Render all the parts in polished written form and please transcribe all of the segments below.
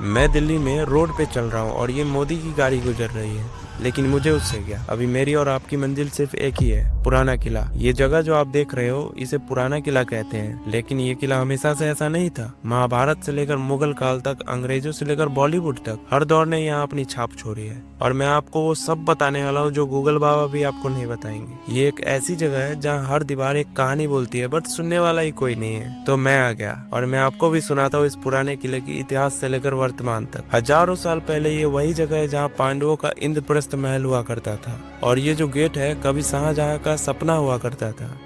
मैं दिल्ली में रोड पे चल रहा हूँ और ये मोदी की गाड़ी गुजर रही है, लेकिन मुझे उससे क्या। अभी मेरी और आपकी मंजिल सिर्फ एक ही है, पुराना किला। ये जगह जो आप देख रहे हो इसे पुराना किला कहते हैं, लेकिन ये किला हमेशा से ऐसा नहीं था। महाभारत से लेकर मुगल काल तक, अंग्रेजों से लेकर बॉलीवुड तक, हर दौर ने यहाँ अपनी छाप छोड़ी है। और मैं आपको वो सब बताने वाला हूँ जो गूगल बाबा भी आपको नहीं बताएंगे। ये एक ऐसी जगह है जहाँ हर दीवार एक कहानी बोलती है, बट सुनने वाला ही कोई नहीं है। तो मैं आ गया और मैं आपको भी सुनाता हूँ इस पुराने किले की इतिहास से लेकर वर्तमान तक। हजारों साल पहले ये वही जगह है जहाँ पांडवों का इंद्रप्रस्थ महल हुआ करता था। और ये जो गेट है कभी शाहजहां का सपना हुआ करता था।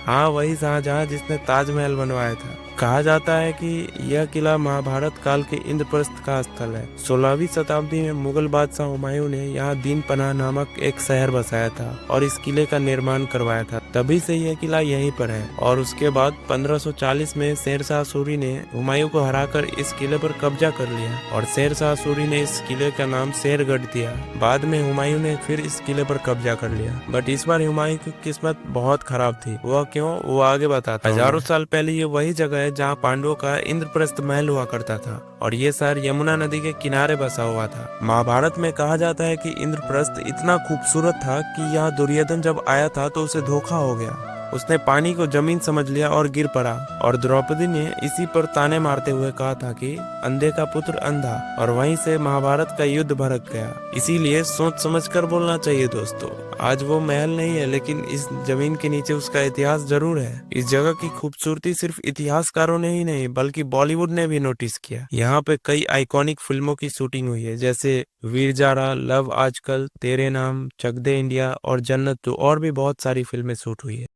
हाँ, वही शाहजहां जिसने ताजमहल बनवाया था। कहा जाता है कि यह किला महाभारत काल के इंद्रप्रस्थ का स्थल है। 16वीं शताब्दी में मुगल बादशाह हुमायूं ने यहाँ दीन पनाह नामक एक शहर बसाया था और इस किले का निर्माण करवाया था। तभी से यह किला यहीं पर है। और उसके बाद 1540 में शेरशाह सूरी ने हुमायूं को हराकर इस किले पर कब्जा कर लिया और शेरशाह सूरी ने इस किले का नाम शेरगढ़ दिया। बाद में हुमायूं ने फिर इस किले पर कब्जा कर लिया, बट इस बार हुमायूं की किस्मत बहुत खराब थी। वह क्यों, वो आगे बताता हूं। हजारों साल पहले ये वही जगह है जहाँ पांडवों का इंद्रप्रस्थ महल हुआ करता था और ये शहर यमुना नदी के किनारे बसा हुआ था। महाभारत में कहा जाता है कि इंद्रप्रस्थ इतना खूबसूरत था कि यहाँ दुर्योधन जब आया था तो उसे धोखा हो गया। उसने पानी को जमीन समझ लिया और गिर पड़ा। और द्रौपदी ने इसी पर ताने मारते हुए कहा था कि अंधे का पुत्र अंधा। और वहीं से महाभारत का युद्ध भड़क गया। इसीलिए सोच समझकर बोलना चाहिए दोस्तों। आज वो महल नहीं है, लेकिन इस जमीन के नीचे उसका इतिहास जरूर है। इस जगह की खूबसूरती सिर्फ इतिहासकारों ने ही नहीं बल्कि बॉलीवुड ने भी नोटिस किया। यहाँ पे कई आइकॉनिक फिल्मों की शूटिंग हुई है, जैसे वीर जारा, लव आजकल, तेरे नाम, चक दे इंडिया और जन्नत 2 और भी बहुत सारी फिल्में शूट हुई है।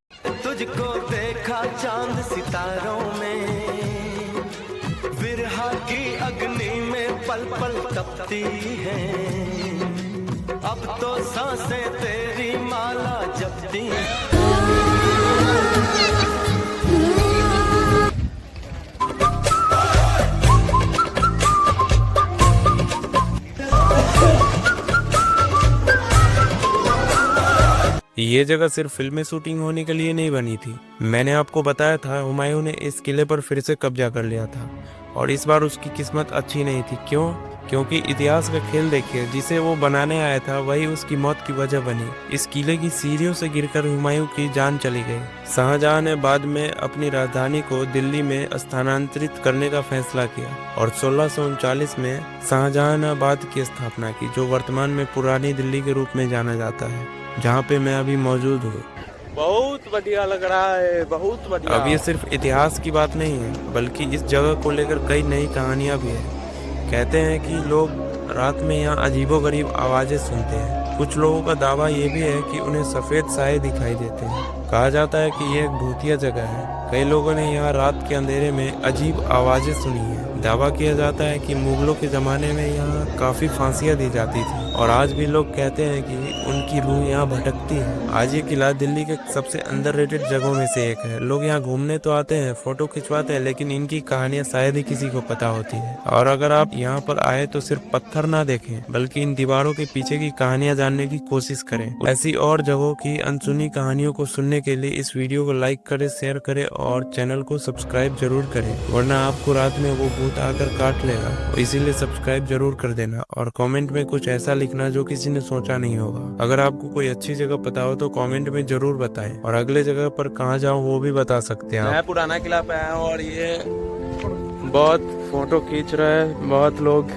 तुझको देखा चांद सितारों में, विरहा की अग्नि में पल पल तपती है। अब तो सांसें तेरी माला जपती हैं। ये जगह सिर्फ फिल्में शूटिंग होने के लिए नहीं बनी थी। मैंने आपको बताया था हुमायूं ने इस किले पर फिर से कब्जा कर लिया था और इस बार उसकी किस्मत अच्छी नहीं थी। क्यों? क्योंकि इतिहास का खेल देखिए, जिसे वो बनाने आया था वही उसकी मौत की वजह बनी। इस किले की सीढ़ियों से गिरकर हुमायूं की जान चली गई। शाहजहां ने बाद में अपनी राजधानी को दिल्ली में स्थानांतरित करने का फैसला किया और 1639 में शाहजहानाबाद की स्थापना की, जो वर्तमान में पुरानी दिल्ली के रूप में जाना जाता है, जहाँ पे मैं अभी मौजूद हूँ। बहुत बढ़िया लग रहा है, बहुत बढ़िया। अब ये सिर्फ इतिहास की बात नहीं है, बल्कि इस जगह को लेकर कई नई कहानियां भी है। कहते हैं कि लोग रात में यहाँ अजीबोगरीब आवाजें सुनते हैं। कुछ लोगों का दावा ये भी है कि उन्हें सफेद साए दिखाई देते हैं। कहा जाता है कि ये एक भूतिया जगह है। कई लोगों ने यहाँ रात के अंधेरे में अजीब आवाजें सुनी है। दावा किया जाता है कि मुगलों के जमाने में यहाँ काफी फांसियां दी जाती थी और आज भी लोग कहते हैं कि उनकी रूह यहाँ भटकती है। आज ये किला दिल्ली के सबसे अंडररेटेड जगहों में से एक है। लोग यहाँ घूमने तो आते हैं, फोटो खिंचवाते हैं, लेकिन इनकी कहानियां शायद ही किसी को पता होती है। और अगर आप यहाँ पर आए तो सिर्फ पत्थर ना देखें, बल्कि इन दीवारों के पीछे की कहानियां जानने की कोशिश करें। ऐसी और जगहों की अनसुनी कहानियों को सुनने के लिए इस वीडियो को लाइक करें, शेयर करें और चैनल को सब्सक्राइब जरूर करें, वरना आपको रात में वो भूत आकर काट लेगा। इसीलिए सब्सक्राइब जरूर कर देना और कमेंट में कुछ ऐसा लिखना जो किसी ने सोचा नहीं होगा। अगर आपको कोई अच्छी जगह पता हो तो कमेंट में जरूर बताएं और अगले जगह पर कहाँ जाऊँ वो भी बता सकते हैं। मैं पुराना किला पे आया हूँ और ये बहुत फोटो खींच रहा है बहुत लोग,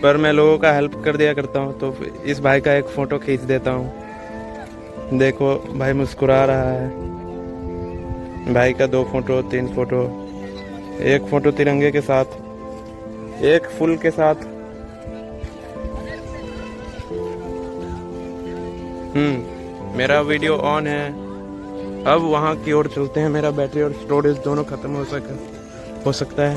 पर मैं लोगों का हेल्प कर दिया करता हूँ, तो इस भाई का एक फोटो खींच देता हूँ। देखो भाई मुस्कुरा रहा है। भाई का 2 फोटो 3 फोटो, एक फोटो तिरंगे के साथ, एक फूल के साथ। मेरा वीडियो ऑन है। अब वहाँ की ओर चलते हैं। मेरा बैटरी और स्टोरेज दोनों खत्म हो सकता है।